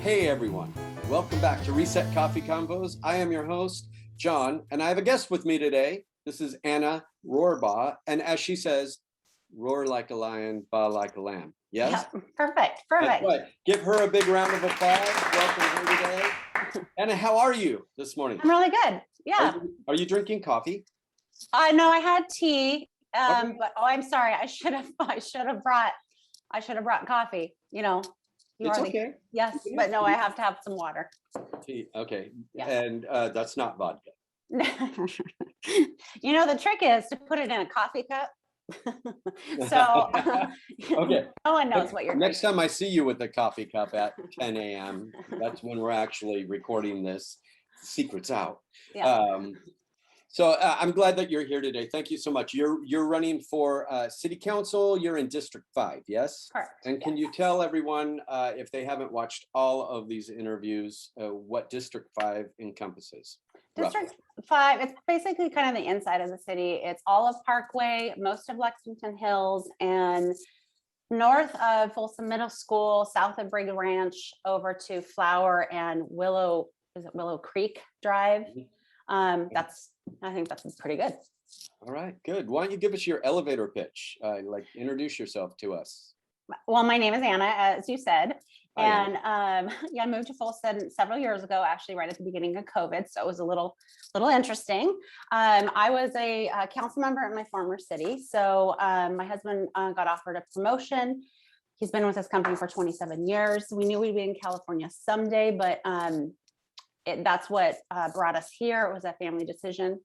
Hey everyone, welcome back to Reset Coffee Convos. I am your host, John, and I have a guest with me today. This is Anna Rohrbough, and as she says, roar like a lion, baa like a lamb. Yes? Yeah, perfect. That's right. Give her a big round of applause. Welcome her today. Anna, how are you this morning? I'm really good. Yeah. Are you drinking coffee? No, I had tea. Okay. But I'm sorry. I should have brought coffee. It's okay. Yes, but no, I have to have some water. Tea. Okay. Yeah. And that's not vodka. The trick is to put it in a coffee cup. So Okay. No one knows what you're Next time I see you with a coffee cup at 10 a.m., that's when we're actually recording this. Secret's out. Yeah. So I'm glad that you're here today. Thank you so much. You're running for City Council. You're in District 5, yes? Correct. And can you tell everyone, if they haven't watched all of these interviews, what District 5 encompasses? District 5, it's basically kind of the inside of the city. It's all of Parkway, most of Lexington Hills, and north of Folsom Middle School, south of Brigg Ranch, over to Flower and Willow Creek Drive. I think that's pretty good. All right, good. Why don't you give us your elevator pitch? Introduce yourself to us. Well, my name is Anna, as you said. Hi, And I moved to Folsom several years ago, actually right at the beginning of COVID. So it was a little interesting. I was a council member in my former city. So my husband got offered a promotion. He's been with this company for 27 years. We knew we'd be in California someday, but that's what brought us here. It was a family decision.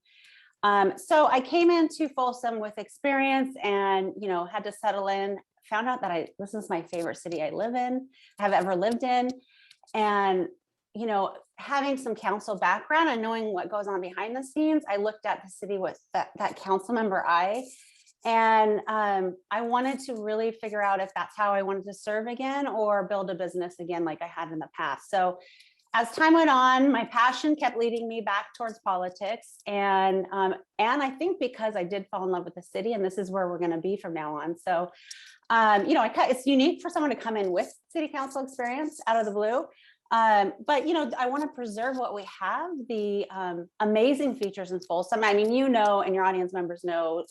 So I came into Folsom with experience and, had to settle in, found out that this is my favorite city I have ever lived in. And, having some council background and knowing what goes on behind the scenes, I looked at the city with that council member eye. And I wanted to really figure out if that's how I wanted to serve again or build a business again like I had in the past. So as time went on, my passion kept leading me back towards politics. And I think because I did fall in love with the city, and this is where we're going to be from now on. So, it's unique for someone to come in with city council experience out of the blue. But, I want to preserve what we have, the amazing features in Folsom. I mean, and your audience members know,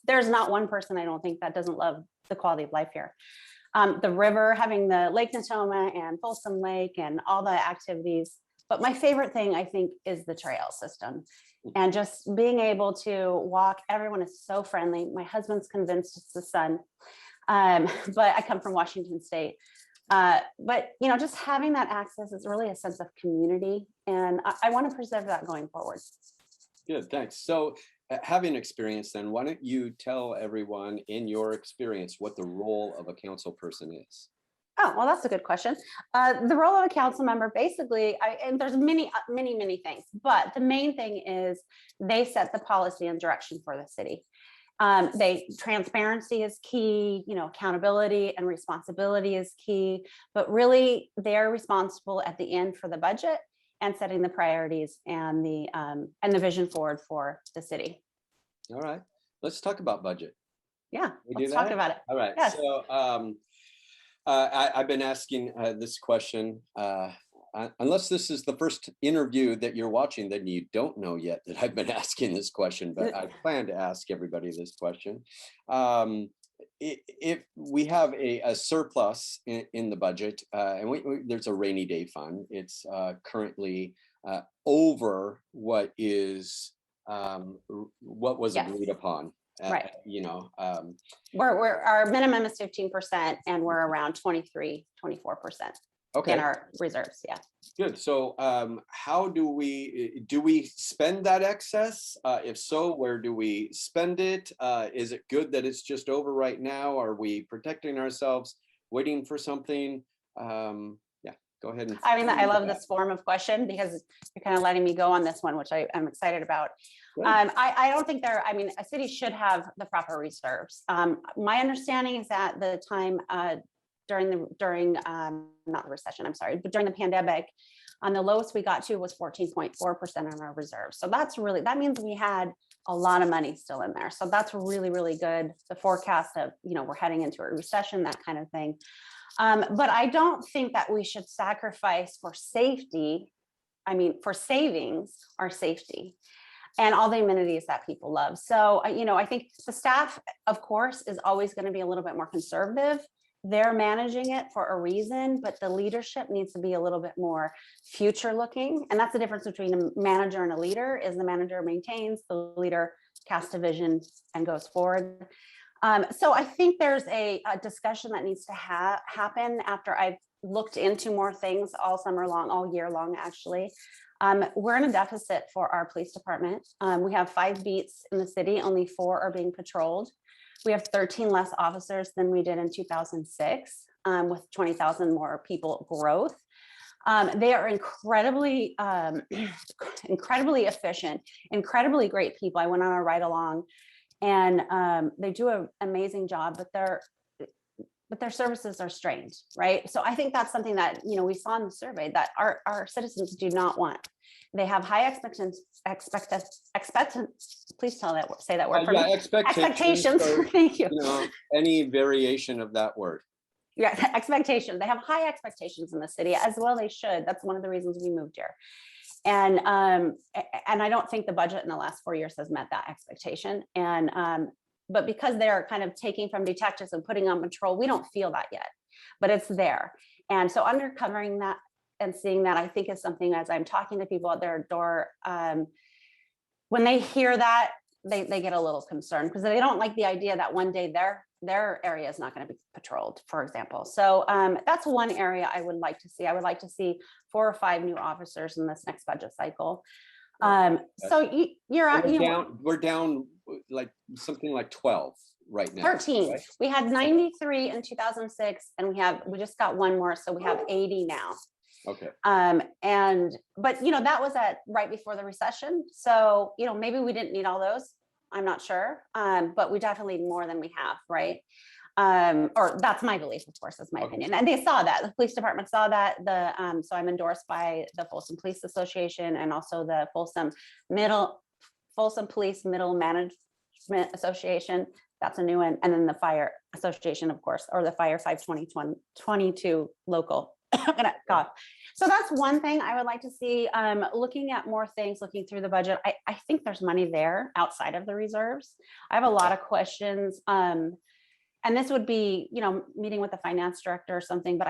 there's not one person I don't think that doesn't love the quality of life here. The river, having the Lake Natoma and Folsom Lake and all the activities. But my favorite thing, I think, is the trail system and just being able to walk. Everyone is so friendly. My husband's convinced it's the sun, but I come from Washington State. But, just having that access is really a sense of community. And I want to preserve that going forward. Good, thanks. So having experience then, why don't you tell everyone in your experience what the role of a council person is? Oh, well, that's a good question. The role of a council member, basically, and there's many things, but the main thing is they set the policy and direction for the city. Transparency is key, accountability and responsibility is key, but really they're responsible at the end for the budget and setting the priorities and the vision forward for the city. All right, let's talk about budget. Yeah, let's talk about it. All right. Yes. So I've been asking this question. Unless this is the first interview that you're watching, then you don't know yet that I've been asking this question, but I plan to ask everybody this question. If we have a surplus in the budget, and there's a rainy day fund, it's currently over what was agreed upon. Right. We're our minimum is 15%, and we're around 23, 24%. Okay. In our reserves, yeah. Good. So how do we spend that excess? If so, where do we spend it? Is it good that it's just over right now? Are we protecting ourselves, waiting for something? Go ahead. I love this form of question because you're kind of letting me go on this one, which I'm excited about. I don't think a city should have the proper reserves. My understanding is that the time during not the recession, I'm sorry, but during the pandemic, on the lowest we got to was 14.4% on our reserves. So that means we had a lot of money still in there. So that's really, really good. The forecast of, we're heading into a recession, that kind of thing. But I don't think that we should sacrifice for safety. I mean, for savings, our safety and all the amenities that people love. So, I think the staff, of course, is always going to be a little bit more conservative. They're managing it for a reason, but the leadership needs to be a little bit more future looking. And that's the difference between a manager and a leader, is the manager maintains, the leader casts a vision and goes forward. So I think there's a discussion that needs to happen after I've looked into more things all summer long, all year long, actually. We're in a deficit for our police department. We have 5 beats in the city, only 4 are being patrolled. We have 13 less officers than we did in 2006, with 20,000 more people growth. They are incredibly, incredibly efficient, incredibly great people. I went on a ride along, and they do an amazing job, but their services are strained, right? So I think that's something that, we saw in the survey that our citizens do not want. They have high expectations, please say that word for Yeah, me. Expectations. So, Thank you. Any variation of that word. Yeah, expectation. They have high expectations in the city, as well they should. That's one of the reasons we moved here. And I don't think the budget in the last 4 years has met that expectation. But because they're kind of taking from detectives and putting on patrol, we don't feel that yet, but it's there. And so undercovering that and seeing that, I think, is something, as I'm talking to people at their door, when they hear that, they get a little concerned, because they don't like the idea that one day their area is not going to be patrolled, for example. So that's one area I would like to see. I would like to see 4 or 5 new officers in this next budget cycle. So we're down like something like 12 right now. 13. Right? We had 93 in 2006, and we just got 1 more, so we have 80 now. Okay. But that was right before the recession. So, maybe we didn't need all those. I'm not sure. But we definitely need more than we have, right? Or that's my belief, of course, that's my opinion. And they saw that. The police department saw that. So I'm endorsed by the Folsom Police Association, and also the Folsom Police Middle Management Association. That's a new one. And then the Fire Association, of course, or the Fire 52022 local. I'm gonna cough. So that's one thing I would like to see. Looking at more things, looking through the budget, I think there's money there outside of the reserves. I have a lot of questions. And this would be, meeting with the finance director or something, but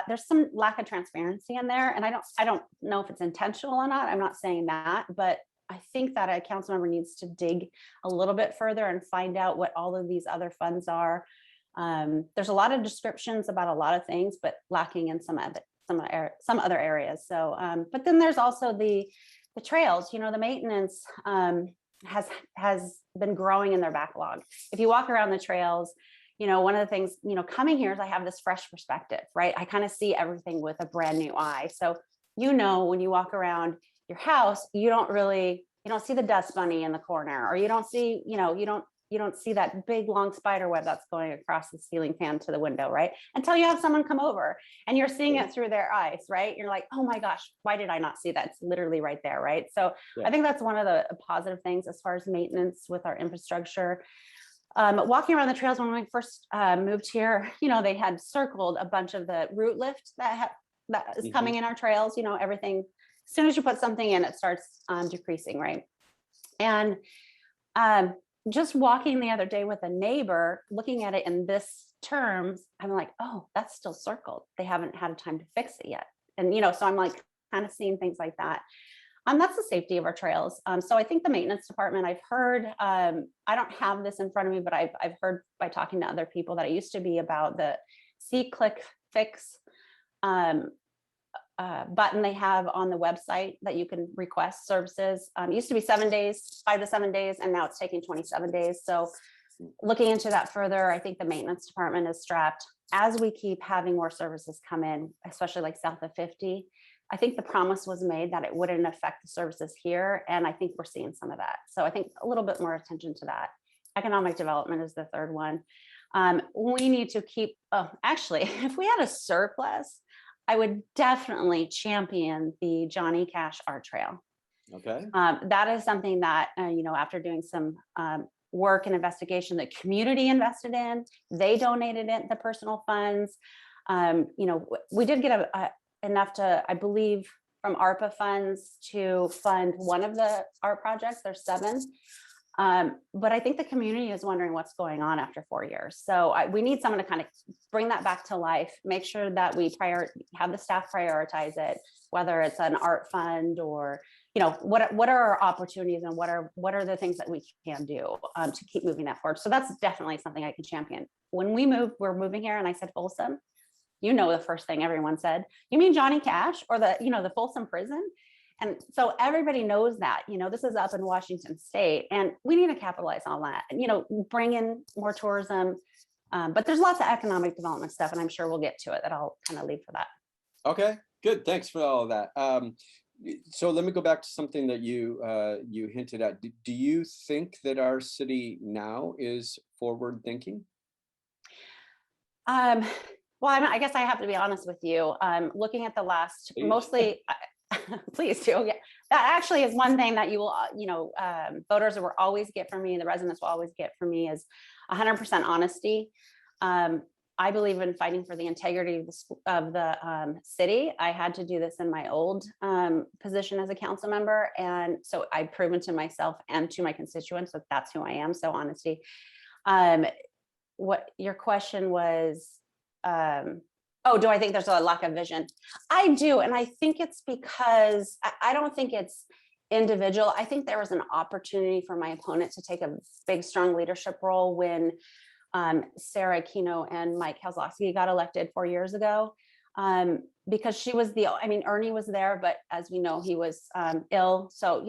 there's some lack of transparency in there. And I don't know if it's intentional or not. I'm not saying that, but I think that a council member needs to dig a little bit further and find out what all of these other funds are. There's a lot of descriptions about a lot of things, but lacking in some other areas. So, but then there's also the trails, the maintenance, has been growing in their backlog. If you walk around the trails, one of the things, coming here is I have this fresh perspective, right? I kind of see everything with a brand new eye. So, when you walk around your house, you don't see the dust bunny in the corner, or you don't see, you don't see that big long spider web that's going across the ceiling fan to the window, right? Until you have someone come over and you're seeing it through their eyes, right? You're like, oh my gosh, why did I not see that? It's literally right there, right? So I think that's one of the positive things as far as maintenance with our infrastructure. Walking around the trails, when we first moved here, they had circled a bunch of the root lift that is coming in our trails, everything. As soon as you put something in, it starts decreasing, right? And just walking the other day with a neighbor, looking at it in this terms, I'm like, oh, that's still circled. They haven't had time to fix it yet. And, so I'm like kind of seeing things like that. That's the safety of our trails. So I think the maintenance department, I've heard, I don't have this in front of me, but I've heard by talking to other people that it used to be about the see, click, fix button they have on the website that you can request services. It used to be 7 days, 5 to 7 days, and now it's taking 27 days. So looking into that further, I think the maintenance department is strapped as we keep having more services come in, especially like south of 50. I think the promise was made that it wouldn't affect the services here. And I think we're seeing some of that. So I think a little bit more attention to that. Economic development is the third one. We need to keep, actually, if we had a surplus, I would definitely champion the Johnny Cash Art Trail. Okay. That is something that, after doing some work and investigation, the community invested in, they donated it, the personal funds. We did get enough to, I believe, from ARPA funds to fund one of the art projects. There's 7. But I think the community is wondering what's going on after 4 years. So we need someone to kind of bring that back to life, make sure that we have the staff prioritize it, whether it's an art fund or, what are our opportunities and what are the things that we can do to keep moving that forward. So that's definitely something I can champion. When we're moving here and I said Folsom, the first thing everyone said, you mean Johnny Cash or the Folsom prison? And so everybody knows that, this is up in Washington State and we need to capitalize on that, bring in more tourism. But there's lots of economic development stuff, and I'm sure we'll get to it that I'll kind of leave for that. Okay, good. Thanks for all of that. So let me go back to something that you hinted at. Do you think that our city now is forward thinking? Well, I guess I have to be honest with you. Looking at the last, mostly, please do. Yeah, that actually is one thing that you will, voters will always get from me. The residents will always get from me is 100% honesty. I believe in fighting for the integrity of the city. I had to do this in my old position as a council member, and so I've proven to myself and to my constituents that that's who I am. So honesty. What your question was? Do I think there's a lack of vision? I do. And I think it's because I don't think it's individual. I think there was an opportunity for my opponent to take a big, strong leadership role when Sarah Kino and Mike Kozlowski got elected 4 years ago. Because she was Ernie was there, but as we know, he was ill. So,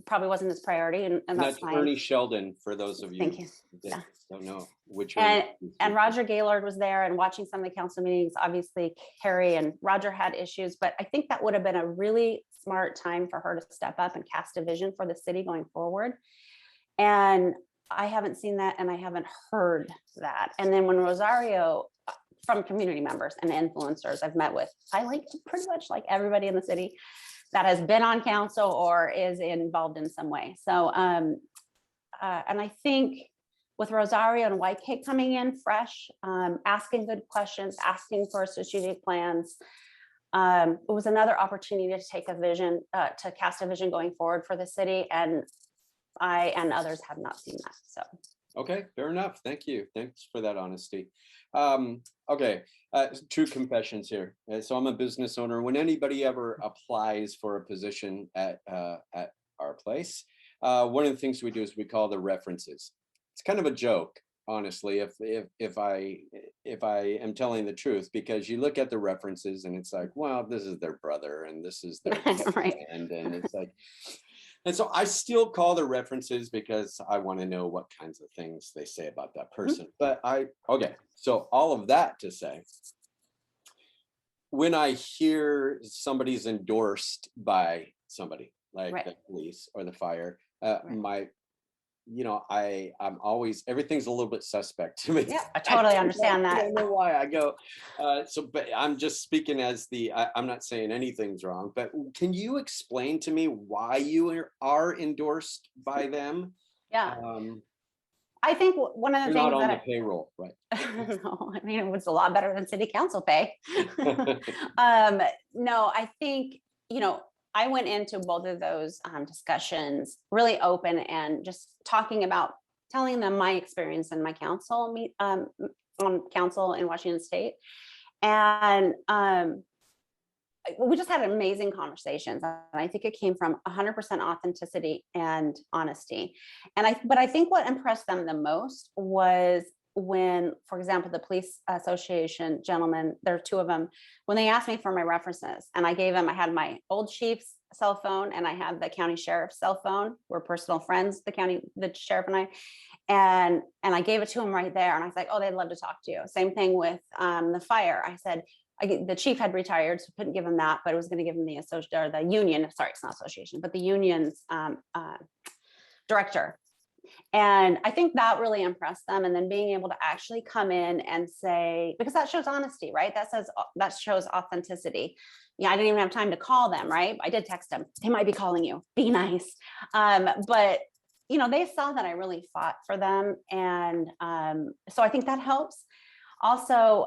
probably wasn't his priority. And that's fine. Ernie Sheldon, for those of you Thank you. that don't know which one. And Roger Gaylord was there and watching some of the council meetings. Obviously, Carrie and Roger had issues, but I think that would have been a really smart time for her to step up and cast a vision for the city going forward. And I haven't seen that, and I haven't heard that. And then when Rosario, from community members and influencers I've met with, I pretty much like everybody in the city that has been on council or is involved in some way. So, and I think with Rosario and White Cake coming in fresh, asking good questions, asking for strategic plans, it was another opportunity to take a vision, to cast a vision going forward for the city. And I and others have not seen that. So. Okay, fair enough. Thank you. Thanks for that honesty. Okay, true confessions here. So I'm a business owner. When anybody ever applies for a position at our place, one of the things we do is we call the references. It's kind of a joke, honestly, if I am telling the truth, because you look at the references and it's like, well, this is their brother and this is their right. friend, and it's like. And so I still call the references because I want to know what kinds of things they say about that person. But okay, so all of that to say, when I hear somebody's endorsed by somebody like the police or the fire, I'm always, everything's a little bit suspect to me. Yeah, I totally understand that. I don't know why I go. But I'm just speaking as I'm not saying anything's wrong, but can you explain to me why you are endorsed by them? Yeah. I think one of the things not on that the payroll, right? No, it was a lot better than city council pay. No, I think, I went into both of those discussions really open and just telling them my experience in my council on council in Washington State. And we just had amazing conversations. And I think it came from 100% authenticity and honesty. But I think what impressed them the most was when, for example, the police association gentlemen, there are 2 of them, when they asked me for my references, and I had my old chief's cell phone and I had the county sheriff's cell phone. We're personal friends, the sheriff and I, and I gave it to him right there. And I was like, oh, they'd love to talk to you. Same thing with the fire. I said, the chief had retired, so couldn't give him that, but it was going to give him the union. Sorry, it's not association, but the union's director. And I think that really impressed them. And then being able to actually come in and say, because that shows honesty, right? That shows authenticity. Yeah, I didn't even have time to call them, right? I did text them. They might be calling you. Be nice. But they saw that I really fought for them. And so I think that helps. Also,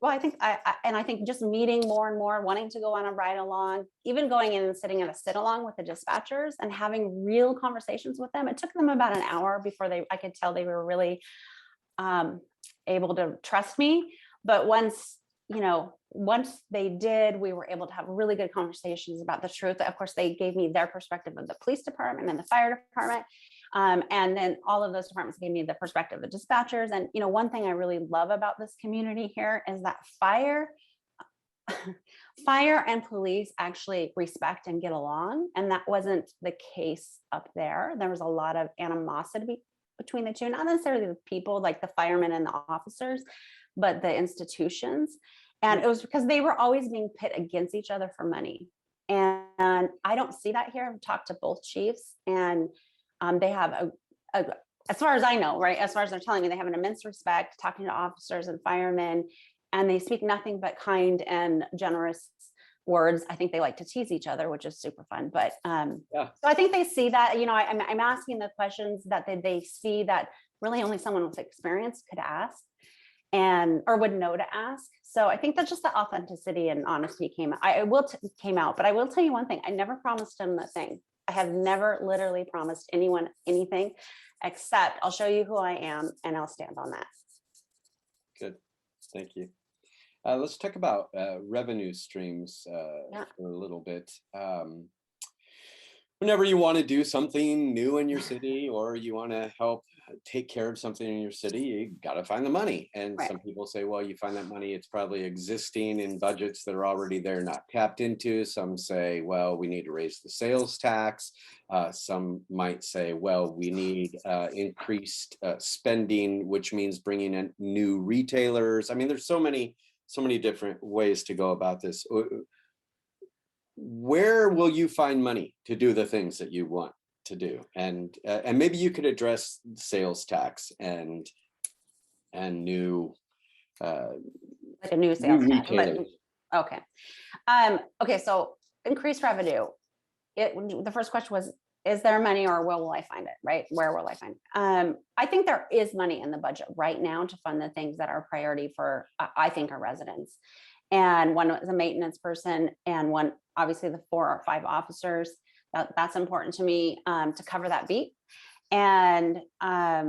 Well, I think just meeting more and more, wanting to go on a ride along, even going in and sitting at a sit along with the dispatchers and having real conversations with them. It took them about an hour before I could tell they were really able to trust me. But once they did, we were able to have really good conversations about the truth. Of course, they gave me their perspective of the police department and the fire department. And then all of those departments gave me the perspective of the dispatchers. And, one thing I really love about this community here is that fire and police actually respect and get along. And that wasn't the case up there. There was a lot of animosity between the two, not necessarily the people like the firemen and the officers, but the institutions. And it was because they were always being pit against each other for money. And I don't see that here. I've talked to both chiefs, and they have as far as I know, right, as far as they're telling me, they have an immense respect talking to officers and firemen, and they speak nothing but kind and generous words. I think they like to tease each other, which is super fun. But so I think they see that, I'm asking the questions that they see that really only someone with experience could ask or would know to ask. So I think that's just the authenticity and honesty came out. But I will tell you one thing: I never promised them a thing. I have never literally promised anyone anything, except I'll show you who I am and I'll stand on that. Good, thank you. Let's talk about revenue streams for a little bit. Whenever you want to do something new in your city, or you want to help take care of something in your city, you got to find the money. And Right. Some people say, well, you find that money, it's probably existing in budgets that are already there, not tapped into. Some say, well, we need to raise the sales tax. Some might say, well, we need increased spending, which means bringing in new retailers. I mean, there's so many different ways to go about this. Where will you find money to do the things that you want to do? And maybe you could address sales tax and new Like a new sales tax. Okay. Okay. So increased revenue. The first question was, is there money, or where will I find it? Right? Where will I find it? I think there is money in the budget right now to fund the things that are priority for, I think, our residents. And one is a maintenance person, and one, obviously, the 4 or 5 officers. That's important to me to cover that beat. And I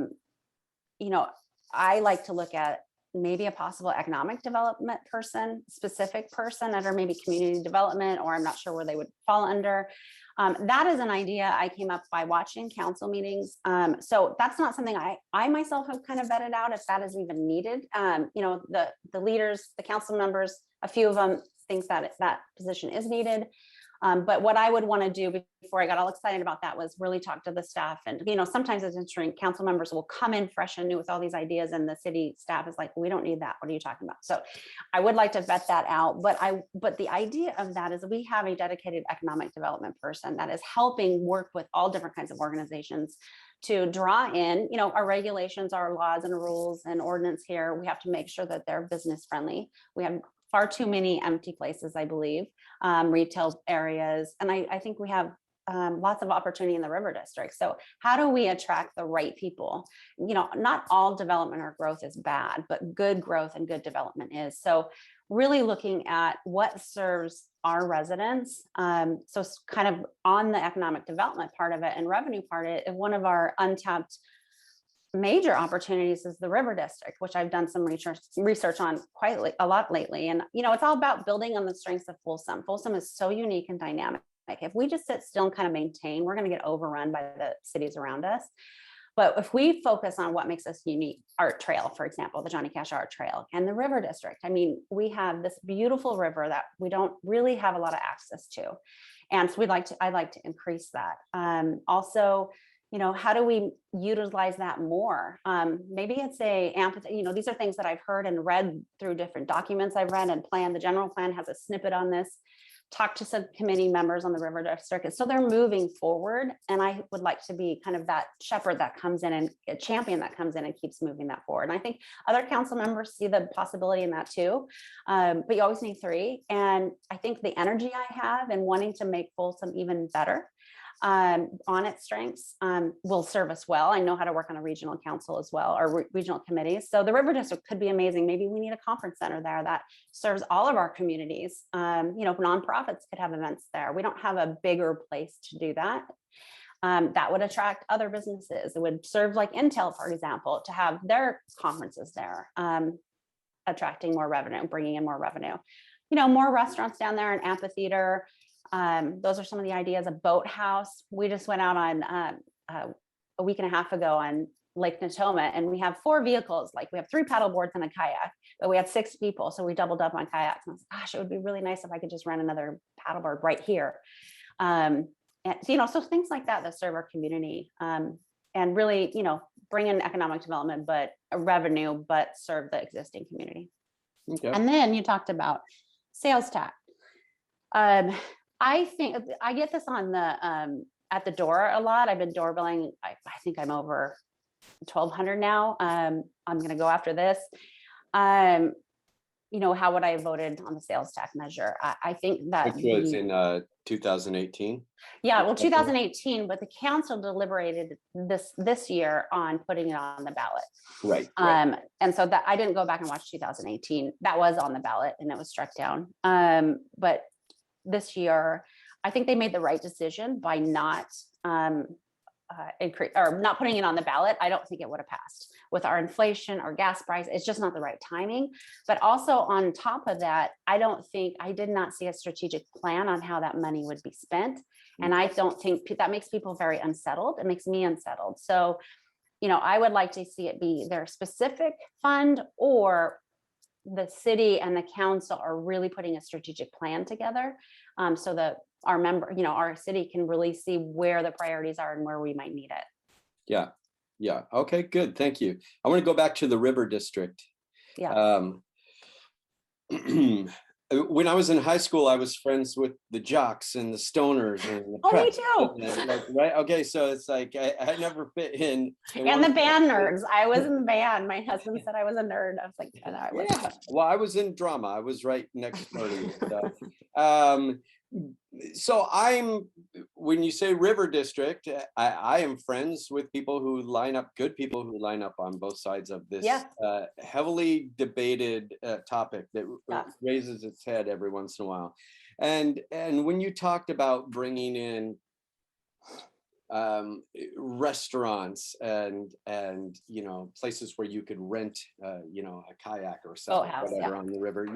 like to look at maybe a possible economic development person, specific person, under maybe community development, or I'm not sure where they would fall under. That is an idea I came up by watching council meetings. So that's not something I myself have kind of vetted out if that is even needed. The leaders, the council members, a few of them think that that position is needed. But what I would want to do before I got all excited about that was really talk to the staff. And, sometimes it's interesting, council members will come in fresh and new with all these ideas, and the city staff is like, we don't need that. What are you talking about? So I would like to vet that out. But the idea of that is we have a dedicated economic development person that is helping work with all different kinds of organizations to draw in, our regulations, our laws and rules and ordinance here. We have to make sure that they're business friendly. We have far too many empty places, I believe, retail areas. And I think we have lots of opportunity in the river district. So how do we attract the right people? Not all development or growth is bad, but good growth and good development is. So really looking at what serves our residents. So kind of on the economic development part of it and revenue part of it, one of our untapped major opportunities is the river district, which I've done some research on quite a lot lately. And, it's all about building on the strengths of Folsom. Folsom is so unique and dynamic. If we just sit still and kind of maintain, we're going to get overrun by the cities around us. But if we focus on what makes us unique, Art Trail, for example, the Johnny Cash Art Trail and the river district, I mean, we have this beautiful river that we don't really have a lot of access to. And so I'd like to increase that. Also, how do we utilize that more? Maybe it's these are things that I've heard and read through different documents I've read and planned. The general plan has a snippet on this. Talk to some committee members on the river district. So they're moving forward. And I would like to be kind of that shepherd that comes in and a champion that comes in and keeps moving that forward. And I think other council members see the possibility in that too. But you always need 3. And I think the energy I have and wanting to make Folsom even better, on its strengths will serve us well. I know how to work on a regional council as well, or regional committees. So the River District could be amazing. Maybe we need a conference center there that serves all of our communities. Nonprofits could have events there. We don't have a bigger place to do that. That would attract other businesses. It would serve like Intel, for example, to have their conferences there, attracting more revenue, bringing in more revenue. More restaurants down there, an amphitheater. Those are some of the ideas. A boathouse. We just went out on a week and a half ago on Lake Natoma, and we have 4 vehicles. Like we have 3 paddle boards and a kayak, but we had 6 people, so we doubled up on kayaks. And I was, gosh, it would be really nice if I could just rent another paddleboard right here. And so things like that serve our community, and really, bring in economic development, but a revenue, but serve the existing community. Okay. And then you talked about sales tax. I think I get this on the at the door a lot. I've been doorbelling. I think I'm over 1,200 now. I'm going to go after this. How would I have voted on the sales tax measure? I think that which was in 2018. Yeah, well, 2018, but the council deliberated this year on putting it on the ballot. Right. And so that I didn't go back and watch 2018. That was on the ballot and it was struck down. But this year, I think they made the right decision by not not putting it on the ballot. I don't think it would have passed with our inflation, our gas price. It's just not the right timing. But also on top of that, I did not see a strategic plan on how that money would be spent. And I don't think that makes people very unsettled. It makes me unsettled. So, I would like to see it be their specific fund, or the city and the council are really putting a strategic plan together, so that our city can really see where the priorities are and where we might need it. Yeah. Okay, good. Thank you. I want to go back to the River District. Yeah. When I was in high school, I was friends with the jocks and the stoners and the me too. right? Okay, so it's like I never fit in. And the band nerds. I was in the band. My husband said I was a nerd. I was like, no, I wasn't. Yeah. Well, I was in drama. I was right next door to you. So when you say River District, I am friends with people who line up, good people who line up on both sides of this heavily debated topic that raises its head every once in a while. And when you talked about bringing in restaurants and places where you could rent a kayak or something, whatever, on the river,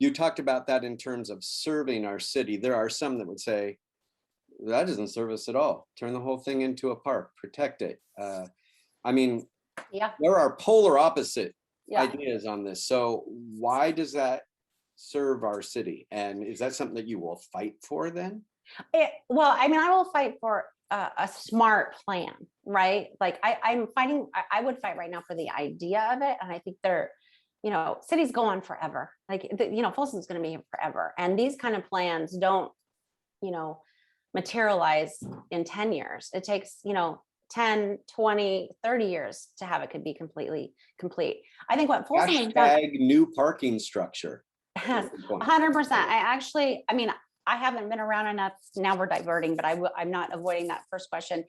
you talked about that in terms of serving our city. There are some that would say that doesn't serve us at all. Turn the whole thing into a park, protect it. There are polar opposite ideas on this. So why does that serve our city? And is that something that you will fight for then? I will fight for a smart plan, right? Like I would fight right now for the idea of it. And I think cities go on forever. Like, Folsom is going to be here forever. And these kind of plans don't, materialize in 10 years. It takes, 10, 20, 30 years to have it could be completely complete. I think what Folsom has done. New parking structure. 100%. I haven't been around enough. Now we're diverting, but I'm not avoiding that first question.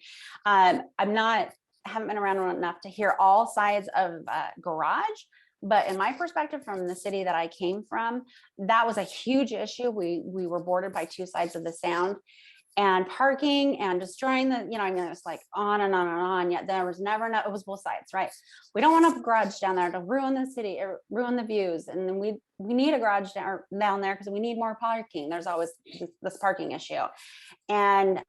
Haven't been around enough to hear all sides of garage. But in my perspective, from the city that I came from, that was a huge issue. We were bordered by 2 sides of the sound, and parking and destroying it's like on and on and on. Yet there was never enough. It was both sides, right? We don't want a garage down there to ruin the city or ruin the views. And then we need a garage down there because we need more parking. There's always this parking issue. And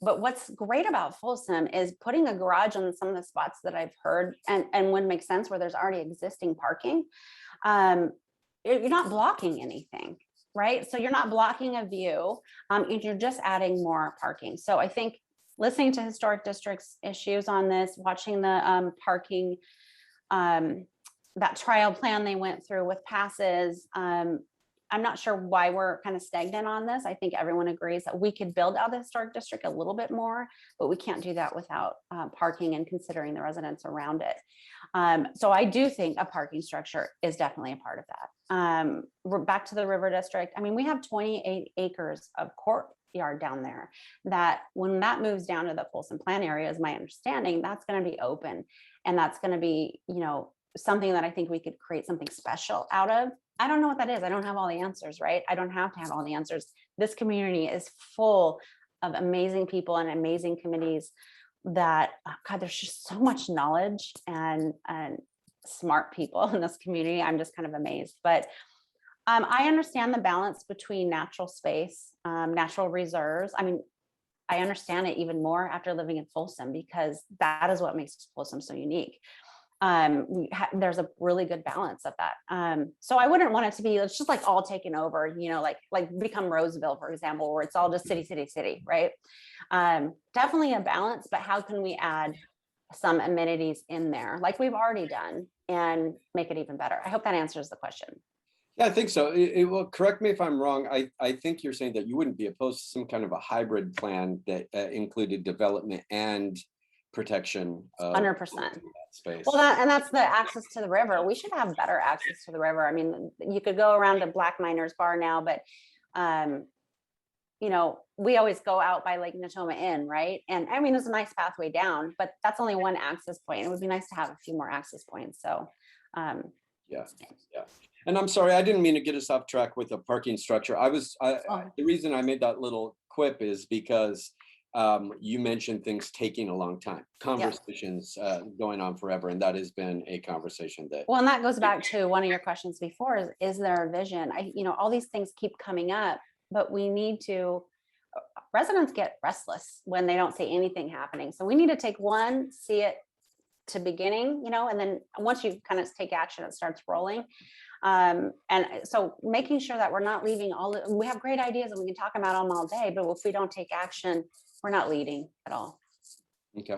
but what's great about Folsom is putting a garage on some of the spots that I've heard and would make sense where there's already existing parking. You're not blocking anything, right? So you're not blocking a view. You're just adding more parking. So I think listening to historic districts issues on this, watching the parking, that trial plan they went through with passes, I'm not sure why we're kind of stagnant on this. I think everyone agrees that we could build out the historic district a little bit more, but we can't do that without parking and considering the residents around it. So I do think a parking structure is definitely a part of that. We're back to the River District. We have 28 acres of yard down there, that when that moves down to the Folsom Plan area, is my understanding, that's going to be open. And that's going to be, something that I think we could create something special out of. I don't know what that is. I don't have all the answers, right? I don't have to have all the answers. This community is full of amazing people and amazing committees that, God, there's just so much knowledge and smart people in this community. I'm just kind of amazed. But I understand the balance between natural space, natural reserves. I mean, I understand it even more after living in Folsom, because that is what makes Folsom so unique. There's a really good balance of that. So I wouldn't want it to be, it's just like all taken over, like become Roseville, for example, where it's all just city, city, city, right? Definitely a balance, but how can we add some amenities in there like we've already done and make it even better? I hope that answers the question. Yeah, I think so. Well, correct me if I'm wrong. I think you're saying that you wouldn't be opposed to some kind of a hybrid plan that included development and protection of 100%. that space. Well, and that's the access to the river. We should have better access to the river. I mean, you could go around to Black Miners Bar now, but we always go out by Lake Natoma Inn, right? And I mean, there's a nice pathway down, but that's only one access point. It would be nice to have a few more access points. So, yeah. And I'm sorry, I didn't mean to get us off track with the parking structure. The reason I made that little quip is because you mentioned things taking a long time, conversations going on forever. And that has been a conversation that. Well, and that goes back to one of your questions before, is there a vision? All these things keep coming up, but we need to, residents get restless when they don't see anything happening. So we need to take one, see it to beginning, and then once you kind of take action, it starts rolling. And so making sure that we're not leaving we have great ideas and we can talk about them all day, but if we don't take action, we're not leading at all. Okay.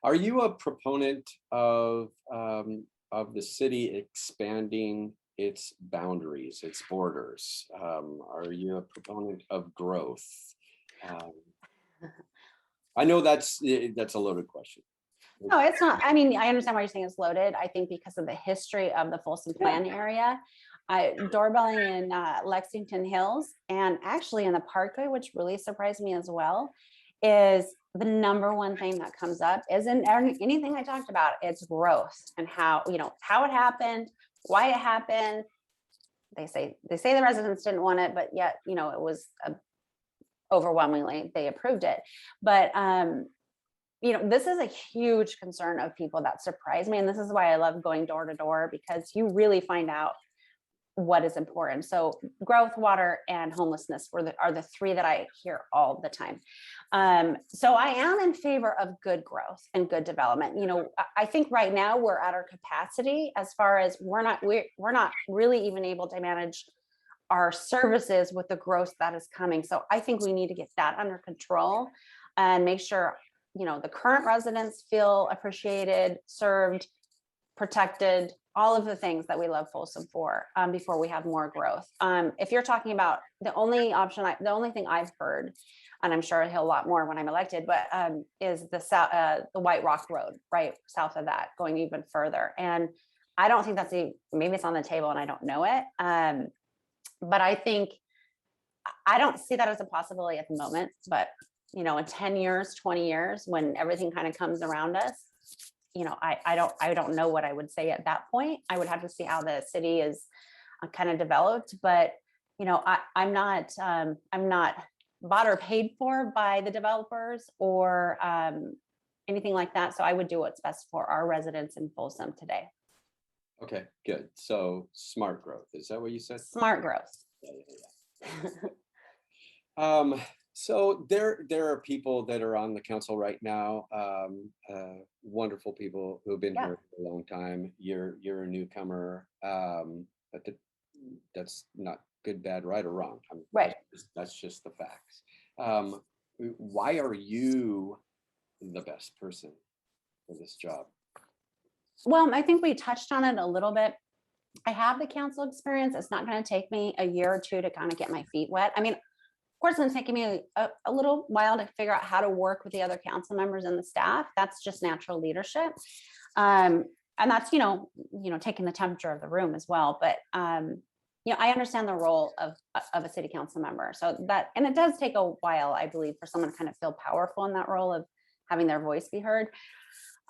Are you a proponent of the city expanding its boundaries, its borders? Are you a proponent of growth? I know that's a loaded question. No, it's not. I mean, I understand why you're saying it's loaded. I think because of the history of the Folsom Plan area, doorbelling in Lexington Hills and actually in the Parkway, which really surprised me as well, is the number one thing that comes up. Isn't anything I talked about? It's growth and how it happened, why it happened. They say the residents didn't want it, but yet it was overwhelmingly they approved it. But this is a huge concern of people that surprise me. And this is why I love going door to door, because you really find out what is important. So growth, water, and homelessness are the three that I hear all the time. So I am in favor of good growth and good development. I think right now we're at our capacity as far as we're not really even able to manage our services with the growth that is coming. So I think we need to get that under control and make sure the current residents feel appreciated, served, protected, all of the things that we love Folsom for, before we have more growth. If you're talking about the only thing I've heard, and I'm sure he'll a lot more when I'm elected, but is the White Rock Road, right south of that, going even further. And I don't think maybe it's on the table and I don't know it. But I don't see that as a possibility at the moment, but in 10 years, 20 years, when everything kind of comes around us, I don't know what I would say at that point. I would have to see how the city is kind of developed, but I'm not bought or paid for by the developers or anything like that. So I would do what's best for our residents in Folsom today. Okay, good. So smart growth, is that what you said? Smart growth. Yeah. So there are people that are on the council right now, wonderful people who have been here for a long time. You're a newcomer, but that's not good, bad, right, or wrong. Right. That's just the facts. Why are you the best person for this job? Well, I think we touched on it a little bit. I have the council experience. It's not going to take me a year or two to kind of get my feet wet. I mean, of course, it's taking me a little while to figure out how to work with the other council members and the staff. That's just natural leadership. And that's, taking the temperature of the room as well. But I understand the role of a city council member. So that, and it does take a while, I believe, for someone to kind of feel powerful in that role of having their voice be heard.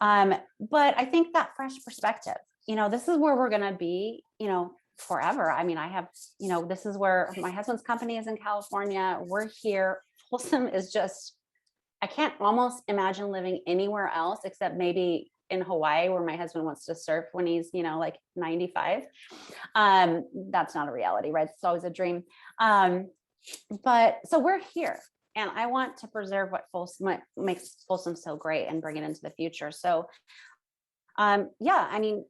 But I think that fresh perspective, this is where we're going to be, forever. I mean, this is where my husband's company is in California. We're here. Folsom is just, I can't almost imagine living anywhere else except maybe in Hawaii, where my husband wants to surf when he's, like 95. That's not a reality, right? It's always a dream. But so we're here, and I want to preserve what makes Folsom so great and bring it into the future. So, yeah, I mean,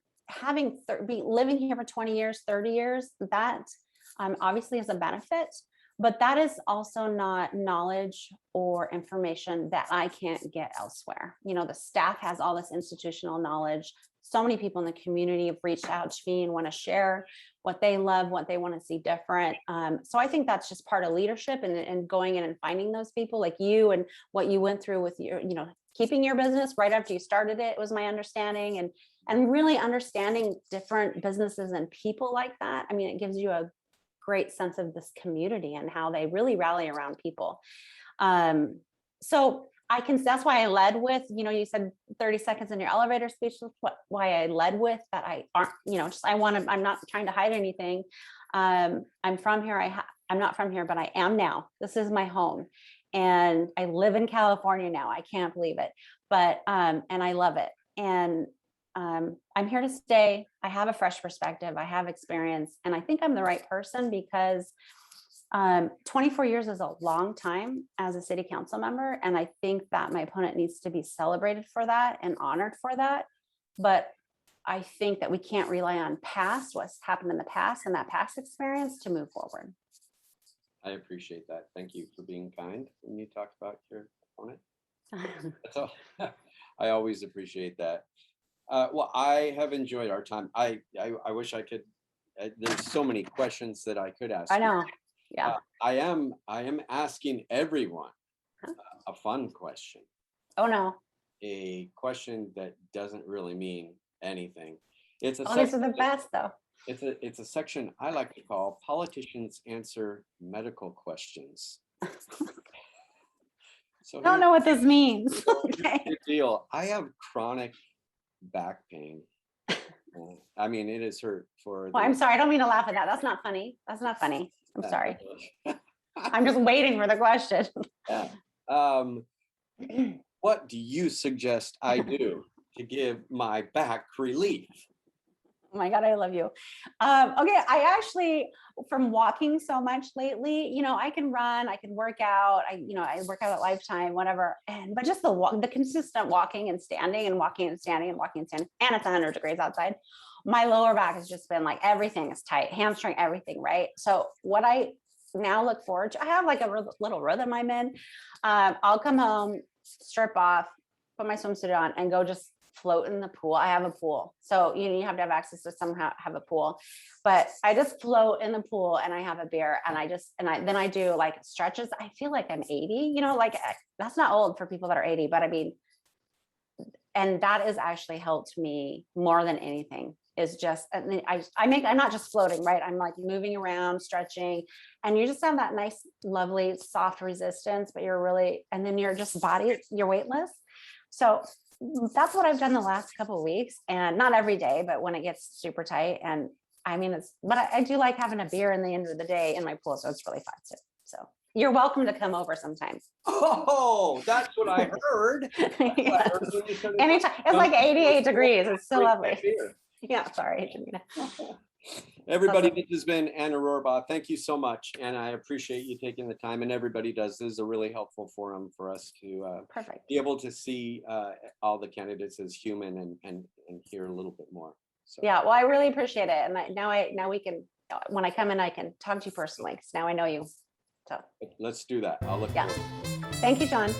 living here for 20 years, 30 years, that obviously is a benefit, but that is also not knowledge or information that I can't get elsewhere. The staff has all this institutional knowledge. So many people in the community have reached out to me and want to share what they love, what they want to see different. So I think that's just part of leadership, and going in and finding those people like you, and what you went through with your, keeping your business right after you started it, was my understanding, and really understanding different businesses and people like that. I mean, it gives you a great sense of this community and how they really rally around people. So that's why I led with, you said 30 seconds in your elevator speech, why I led with that. I'm not trying to hide anything. I'm from here. I'm not from here, but I am now. This is my home, and I live in California now. I can't believe it, but, and I love it. And I'm here to stay. I have a fresh perspective. I have experience, and I think I'm the right person, because 24 years is a long time as a city council member. And I think that my opponent needs to be celebrated for that and honored for that. But I think that we can't rely on what's happened in the past and that past experience to move forward. I appreciate that. Thank you for being kind when you talk about your opponent. So I always appreciate that. Well, I have enjoyed our time. I wish I could. There's so many questions that I could ask. I know. Yeah. I am asking everyone a fun question. Oh no. A question that doesn't really mean anything. It's a these are the best though. It's a section I like to call Politicians Answer Medical Questions. So I don't know what this means. Okay. Good deal. I have chronic back pain. I mean, it is hurt for. Well, I'm sorry. I don't mean to laugh at that. That's not funny. That's not funny. I'm sorry. I'm just waiting for the question. Yeah. What do you suggest I do to give my back relief? Oh my God, I love you. Okay, I actually, from walking so much lately, I can run, I can work out, I work out at Lifetime, whatever. But just the consistent walking and standing and walking and standing and walking and standing, and it's 100 degrees outside. My lower back has just been like, everything is tight, hamstring, everything, right? So what I now look forward to, I have like a little rhythm I'm in. I'll come home, strip off, put my swimsuit on, and go just float in the pool. I have a pool, so you have to have access to somehow have a pool, but I just float in the pool and I have a beer, and then I do like stretches. I feel like I'm 80, like that's not old for people that are 80, but I mean, and that has actually helped me more than anything, is just, I'm not just floating, right? I'm like moving around, stretching, and you just have that nice, lovely, soft resistance, but and then you're just you're weightless. So that's what I've done the last couple of weeks, and not every day, but when it gets super tight. And I mean, but I do like having a beer in the end of the day in my pool. So it's really fun too. So you're welcome to come over sometime. Oh, that's what I heard. Yes. Anytime. It's like 88 degrees. It's so lovely. Yeah, sorry. Everybody, this has been Anna Rohrbough. Thank you so much. And I appreciate you taking the time, and everybody does. This is a really helpful forum for us to be able to see all the candidates as human and hear a little bit more. So. Yeah, well, I really appreciate it. And now we can, when I come in, I can talk to you personally, because now I know you. So let's do that. I'll look forward. Thank you, John.